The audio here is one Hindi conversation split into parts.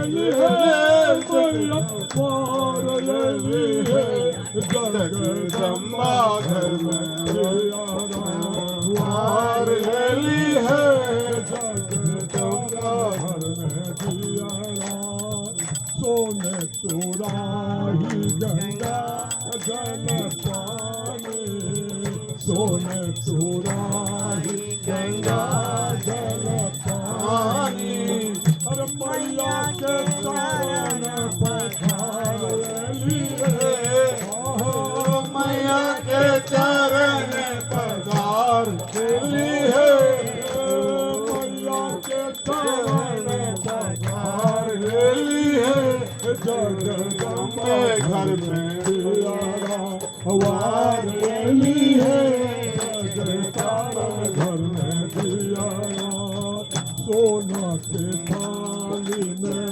लेली है मैया पार लेली है जगदम्बा घर में पार लेली है जगदम्बा घर में दियारा सोने तुराही गंगा जल पानी सोने तुराही गंगा जल पानी अरे मैया के चरण पधार लेली है मैया के चरण पधार लेली है मैया के चरण पधार लेली है जगदम्बे घर में दियारा वार लेली है जगदम्बा घर में दियारा सोना के थाली में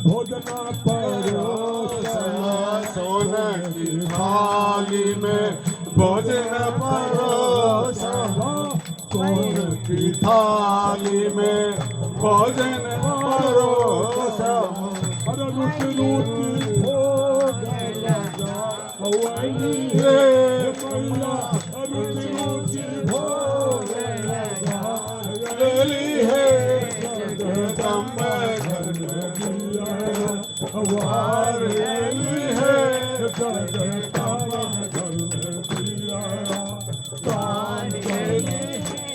भोजना परोसा सोना की थाली में भोजन परोसा सोने की थाली में भोजन परोसा अरे रुचि रुचि भोग लगा वही रे मैया रुचि रुचि भोग लगा लेली है जगदम्बा घर में दियारा वार लेली है जगदम्बा घर में दियारा तान लेली है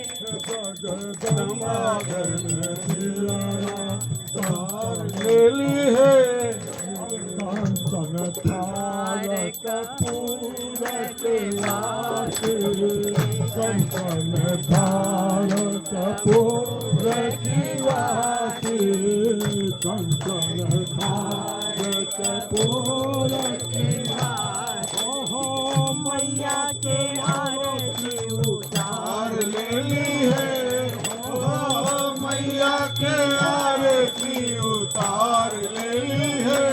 जगदम्बा घर में दियारा तान लेली है कांचन थार कपूर के लाके कंचन थार कपूर की वासी कंचन थार कपूर की वासी ओहो मैया के आरती उतार लेली है ओहो मैया के आरती उतार लेली है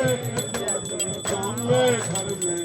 जगदम्बे घर में